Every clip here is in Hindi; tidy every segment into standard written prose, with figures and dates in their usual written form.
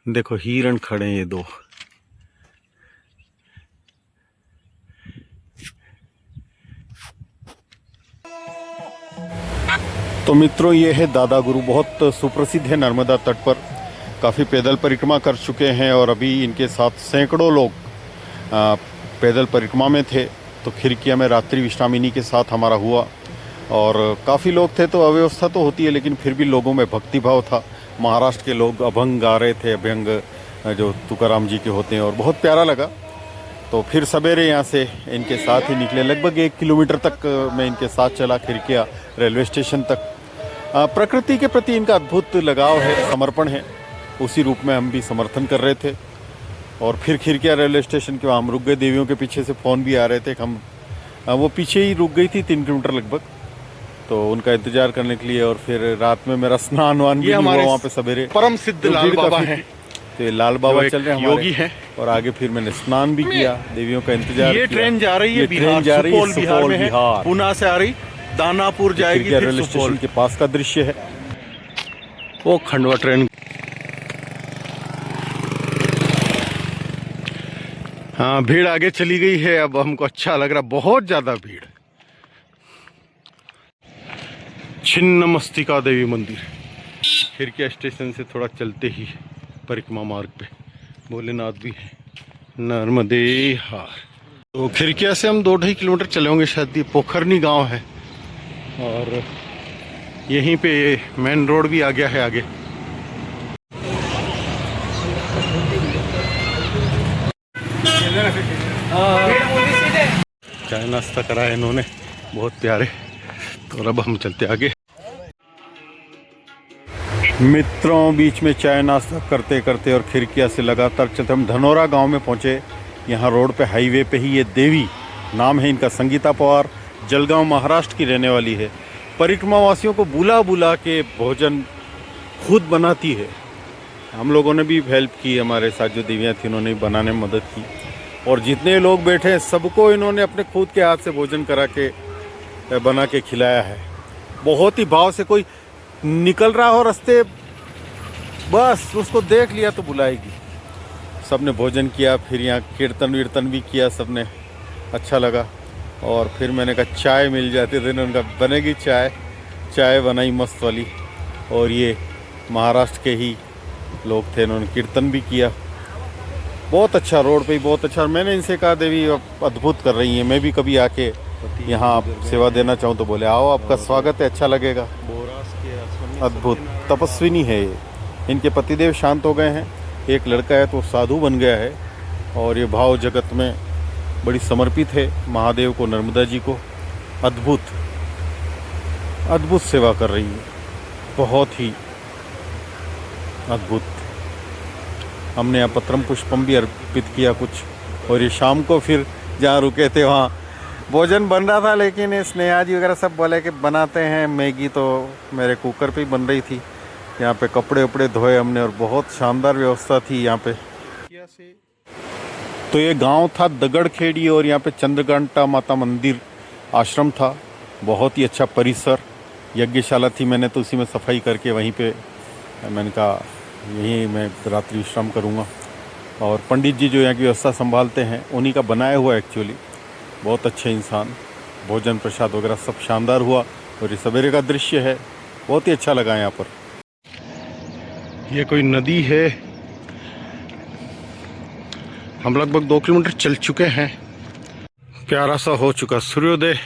देखो हिरण खड़े हैं ये दो। तो मित्रों ये है दादा गुरु, बहुत सुप्रसिद्ध है नर्मदा तट पर। काफ़ी पैदल परिक्रमा कर चुके हैं और अभी इनके साथ सैकड़ों लोग पैदल परिक्रमा में थे। तो खिरकिया में रात्रि विश्राम इन्हीं के साथ हमारा हुआ और काफ़ी लोग थे। तो अव्यवस्था तो होती है लेकिन फिर भी लोगों में भक्तिभाव था। महाराष्ट्र के लोग अभंग गा रहे थे, अभंग जो तुकाराम जी के होते हैं, और बहुत प्यारा लगा। तो फिर सवेरे यहाँ से इनके साथ ही निकले। लगभग 1 किलोमीटर तक मैं इनके साथ चला खिरकिया रेलवे स्टेशन तक। प्रकृति के प्रति इनका अद्भुत लगाव है, समर्पण है। उसी रूप में हम भी समर्थन कर रहे थे। और फिर खिरकिया रेलवे स्टेशन के वहाँ हम रुक गए। देवियों के पीछे से फ़ोन भी आ रहे थे। हम वो पीछे ही रुक गई थी 3 किलोमीटर लगभग, तो उनका इंतजार करने के लिए। और फिर रात में मेरा स्नान वान भी हुआ वहाँ पे सवेरे। परम सिद्ध लाल बाबा हैं। तो लाल बाबा चल रहे हैं, योगी हैं। और आगे फिर मैंने स्नान भी किया, देवियों का इंतजार। ये ट्रेन जा रही है बिहार, सुपौल बिहार में है। पुणे से आ रही, दानापुर जाएगी, फिर रेलवे स्टेशन के पास का दृश्य है वो खंडवा ट्रेन। हाँ, भीड़ आगे चली गई है। अब हमको अच्छा लग रहा, बहुत ज्यादा भीड़। छिन्नमस्तिका देवी मंदिर खिरकिया स्टेशन से थोड़ा चलते ही परिक्रमा मार्ग पे भोलेनाथ भी है, नर्मदे हार। तो खिरकिया से हम 2-2.5 किलोमीटर चले होंगे शायद। ये पोखरनी गांव है और यहीं पे मेन रोड भी आ गया है आगे। चाय नाश्ता करा है इन्होंने, बहुत प्यारे। तो अब हम चलते आगे। मित्रों, बीच में चाय नाश्ता करते करते और खिरकिया से लगातार चलते हम धनोरा गांव में पहुंचे। यहाँ रोड पे, हाईवे पे ही ये देवी, नाम है इनका संगीता पवार, जलगांव महाराष्ट्र की रहने वाली है। परिक्रमा वासियों को बुला बुला के भोजन खुद बनाती है। हम लोगों ने भी हेल्प की, हमारे साथ जो देवियाँ थी उन्होंने बनाने में मदद की। और जितने लोग बैठे हैं सबको इन्होंने अपने खुद के हाथ से भोजन करा के बना के खिलाया है। बहुत ही भाव से। कोई निकल रहा हो रास्ते, बस उसको देख लिया तो बुलाएगी। सबने भोजन किया, फिर यहाँ कीर्तन वीर्तन भी किया सबने, अच्छा लगा। और फिर मैंने कहा चाय मिल जाती थी, उनका बनेगी चाय। चाय बनाई मस्त वाली। और ये महाराष्ट्र के ही लोग थे, इन्होंने कीर्तन भी किया। बहुत अच्छा, रोड पे ही बहुत अच्छा। मैंने इनसे कहा देवी अद्भुत कर रही हैं, मैं भी कभी आके यहाँ सेवा देना चाहूँ तो बोले आओ, आपका स्वागत है, अच्छा लगेगा। अद्भुत तपस्विनी है ये। इनके पतिदेव शांत हो गए हैं, एक लड़का है तो साधु बन गया है। और ये भाव जगत में बड़ी समर्पित है महादेव को, नर्मदा जी को। अद्भुत अद्भुत सेवा कर रही है, बहुत ही अद्भुत। हमने यहाँ पत्रम पुष्पम भी अर्पित किया कुछ। और ये शाम को फिर जहाँ रुके थे वहाँ भोजन बन रहा था, लेकिन स्नेहा जी वगैरह सब बोले कि बनाते हैं मैगी, तो मेरे कुकर पे ही बन रही थी। यहाँ पे कपड़े उपड़े धोए हमने और बहुत शानदार व्यवस्था थी यहाँ पे। तो ये गांव था दगड़खेड़ी और यहाँ पे चंद्रघंटा माता मंदिर आश्रम था। बहुत ही अच्छा परिसर, यज्ञशाला थी। मैंने तो उसी में सफाई करके वहीं पे मैंने कहा यहीं मैं रात्रि विश्राम करूँगा। और पंडित जी जो यहाँ की व्यवस्था संभालते हैं उन्हीं का बनाया हुआ एक्चुअली। बहुत अच्छे इंसान। भोजन प्रसाद वगैरह सब शानदार हुआ। और ये सवेरे का दृश्य है, बहुत ही अच्छा लगा यहाँ पर। ये कोई नदी है। हम लगभग 2 किलोमीटर चल चुके हैं। प्यारा सा हो चुका सूर्योदय।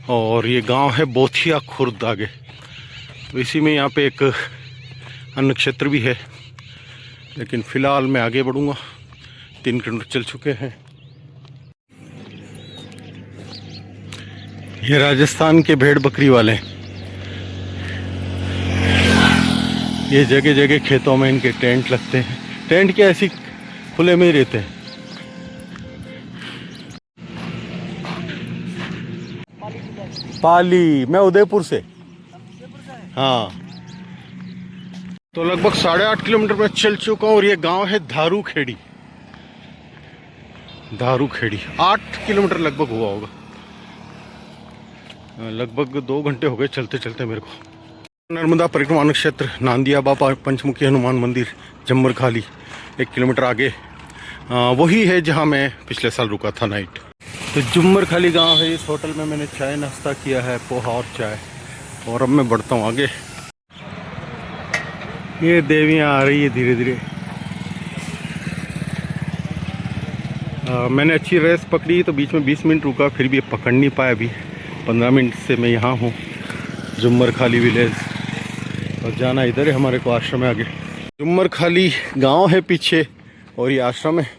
और ये गांव है बोथिया खुर्द आगे। तो इसी में यहाँ पे एक अन्न क्षेत्र भी है, लेकिन फ़िलहाल मैं आगे बढ़ूँगा। 3 किलोमीटर चल चुके हैं। ये राजस्थान के भेड़ बकरी वाले, ये जगह जगह खेतों में इनके टेंट लगते हैं। टेंट क्या, ऐसी खुले में ही रहते हैं। पाली, मैं उदयपुर से। हाँ, तो लगभग 8.5 किलोमीटर में चल चुका हूँ। और ये गांव है धारू खेड़ी। धारू खेड़ी 8 किलोमीटर लगभग हुआ होगा। लगभग 2 घंटे हो गए चलते चलते मेरे को। नर्मदा परिक्रमा क्षेत्र नांदिया बाबा पंचमुखी हनुमान मंदिर जम्मर खाली 1 किलोमीटर आगे वही है जहां मैं पिछले साल रुका था नाइट। तो जुम्मर खाली गांव है। इस होटल में मैंने चाय नाश्ता किया है, पोहा और चाय, और अब मैं बढ़ता हूँ आगे। ये देवियाँ आ रही है धीरे धीरे। मैंने अच्छी रेस पकड़ी तो बीच में 20 मिनट रुका, फिर भी पकड़ नहीं पाया। अभी 15 मिनट से मैं यहाँ हूँ जुम्मर खाली विलेज, और जाना इधर है हमारे को आश्रम है आगे। जुम्मर खाली गांव है पीछे और ये आश्रम है।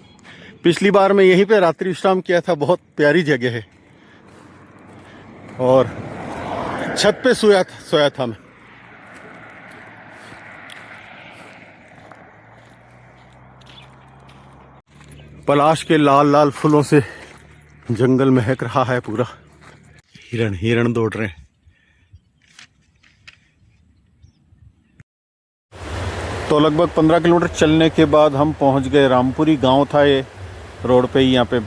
पिछली बार मैं यहीं पे रात्रि विश्राम किया था। बहुत प्यारी जगह है और छत पे सोया था मैं। पलाश के लाल लाल फूलों से जंगल महक रहा है पूरा। हिरण दौड़ रहे हैं। तो लगभग 15 किलोमीटर चलने के बाद हम पहुंच गए। रामपुरी गांव था ये, रोड पे ही। यहाँ पे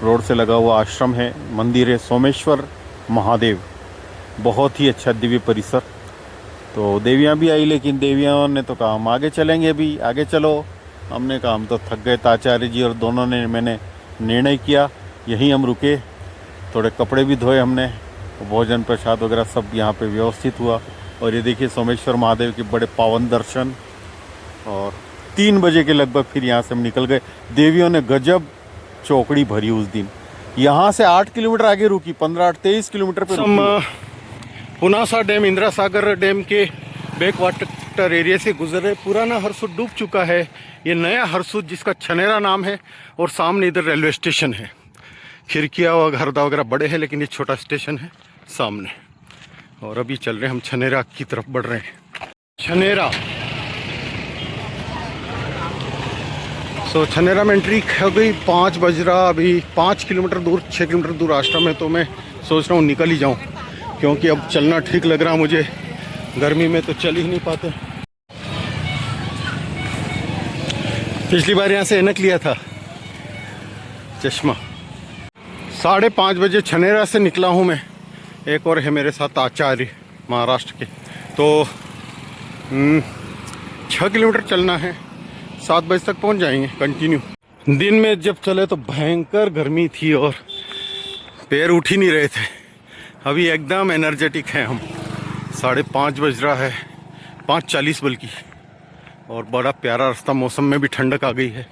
रोड से लगा हुआ आश्रम है, मंदिर है सोमेश्वर महादेव। बहुत ही अच्छा दिव्य परिसर। तो देवियाँ भी आई, लेकिन देवियों ने तो कहा हम आगे चलेंगे, भी आगे चलो। हमने कहा हम तो थक गए। आचार्य जी और दोनों ने मैंने निर्णय किया यहीं हम रुके। थोड़े कपड़े भी धोए हमने, भोजन प्रसाद वगैरह सब यहाँ पे व्यवस्थित हुआ। और ये देखिए सोमेश्वर महादेव के बड़े पावन दर्शन। और 3 बजे के लगभग फिर यहाँ से हम निकल गए। देवियों ने गजब चौकड़ी भरी उस दिन। यहाँ से 8 किलोमीटर आगे रुकी, 15-23 किलोमीटर पे पुनासा डैम, इंदिरा सागर डैम के बैक वाटर एरिया से गुजरे। पुराना हरसूद डूब चुका है। ये नया हरसूद जिसका छनेरा नाम है, और सामने इधर रेलवे स्टेशन है। खिड़कियाँ व घरदा वगैरह बड़े हैं, लेकिन ये छोटा स्टेशन है सामने। और अभी चल रहे हैं हम छनेरा की तरफ बढ़ रहे हैं। छनेरा छनेरा में एंट्री हो गई। 5 बज रहा। अभी 5 किलोमीटर दूर, 6 किलोमीटर दूर आश्रम है। तो मैं सोच रहा हूँ निकल ही जाऊँ, क्योंकि अब चलना ठीक लग रहा मुझे। गर्मी में तो चल ही नहीं पाते। पिछली बार यहाँ से ऐनक लिया था, चश्मा। 5:30 बजे छनेरा से निकला हूँ मैं। एक और है मेरे साथ आचार्य, महाराष्ट्र के। तो 6 किलोमीटर चलना है। 7 बजे तक पहुँच जाएंगे कंटिन्यू। दिन में जब चले तो भयंकर गर्मी थी और पैर उठ ही नहीं रहे थे। अभी एकदम एनर्जेटिक हैं हम। 5:30 बज रहा है, 5:40 बल्कि। और बड़ा प्यारा रास्ता, मौसम में भी ठंडक आ गई है।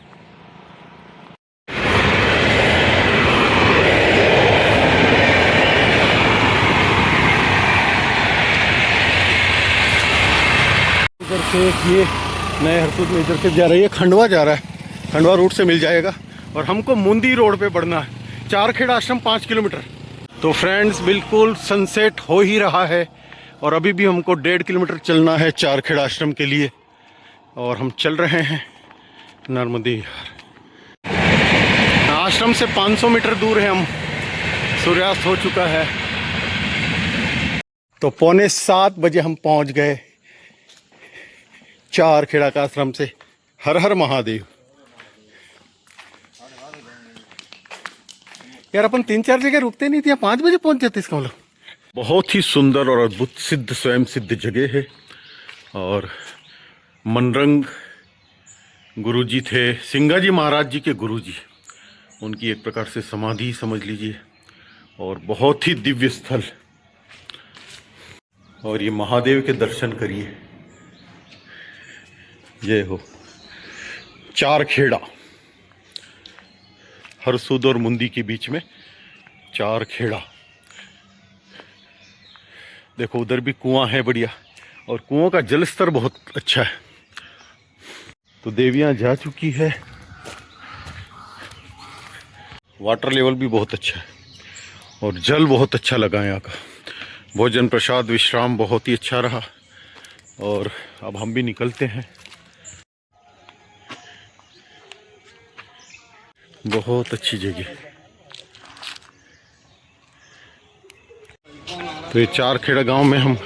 इधर से ये नए हरसूद में इधर से जा रही है, खंडवा जा रहा है। खंडवा रूट से मिल जाएगा। और हमको मुंदी रोड पे बढ़ना है। चारखेड़ा आश्रम 5 किलोमीटर। तो फ्रेंड्स, बिल्कुल सनसेट हो ही रहा है और अभी भी हमको 1.5 किलोमीटर चलना है चारखेड़ा आश्रम के लिए। और हम चल रहे हैं नर्मदे। आश्रम से 500 मीटर दूर है हम। सूर्यास्त हो चुका है। तो 6:45 बजे हम पहुंच गए चारखेड़ा का आश्रम से। हर हर महादेव। यार अपन 3-4 जगह रुकते नहीं थे, 5 बजे पहुंच जाते इसका मतलब। बहुत ही सुंदर और अद्भुत सिद्ध, स्वयं सिद्ध जगह है। और मनरंग गुरुजी थे, सिंगाजी महाराज जी के गुरुजी। उनकी एक प्रकार से समाधि समझ लीजिए। और बहुत ही दिव्य स्थल। और ये महादेव के दर्शन करिए। ये हो चारखेड़ा, हरसूद और मुंदी के बीच में चारखेड़ा। देखो उधर भी कुआं है बढ़िया, और कुओं का जल स्तर बहुत अच्छा है। तो देवियां जा चुकी है। वाटर लेवल भी बहुत अच्छा है और जल बहुत अच्छा लगा यहाँ का। भोजन प्रसाद विश्राम बहुत ही अच्छा रहा। और अब हम भी निकलते हैं। बहुत अच्छी जगह। तो ये चारखेड़ा गांव में हम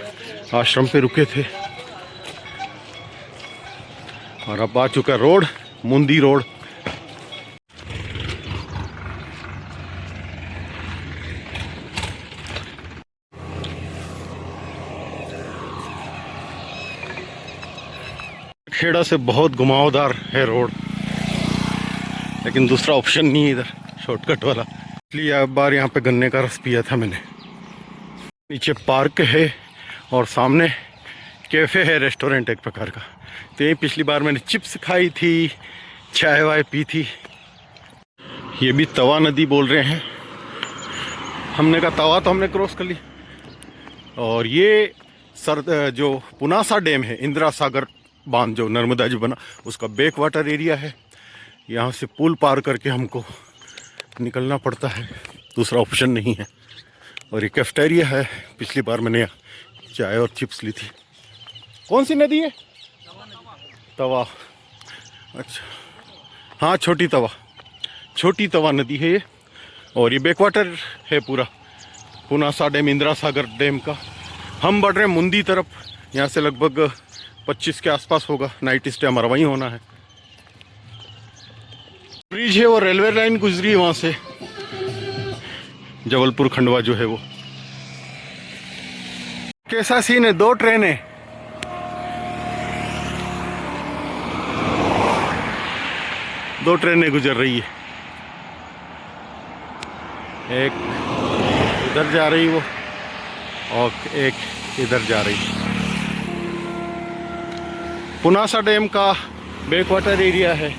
आश्रम पे रुके थे। और अब आ चुका रोड, मुंदी रोड। खेड़ा से बहुत घुमावदार है रोड, लेकिन दूसरा ऑप्शन नहीं है इधर शॉर्टकट वाला, इसलिए एक बार यहाँ पे गन्ने का रस पिया था मैंने। नीचे पार्क है और सामने कैफ़े है, रेस्टोरेंट एक प्रकार का। तो यही पिछली बार मैंने चिप्स खाई थी, चाय वाय पी थी। ये भी तवा नदी बोल रहे हैं, हमने कहा तवा तो हमने क्रॉस कर ली। और ये जो पुनासा डैम है, इंदिरा सागर बांध जो नर्मदा जो बना, उसका बैक वाटर एरिया है। यहाँ से पुल पार करके हमको निकलना पड़ता है, दूसरा ऑप्शन नहीं है। और ये कैफेटेरिया है, पिछली बार मैंने यहाँ चाय और चिप्स ली थी। कौन सी नदी है? तवा। अच्छा हाँ, छोटी तवा नदी है ये। और ये बैकवाटर है पूरा पुनासा डैम, इंदिरा सागर डैम का। हम बढ़ रहे हैं मुंदी तरफ, यहाँ से लगभग 25 के आसपास होगा। नाइट स्टे हमारा वहीं होना है। ब्रिज है और रेलवे लाइन गुजरी है वहाँ से, जबलपुर खंडवा जो है वो। कैसा सीन है, 2 ट्रेनें, दो ट्रेनें गुजर रही है। एक इधर जा रही वो और एक इधर जा रही। पुनासा डैम का बैकवाटर एरिया है।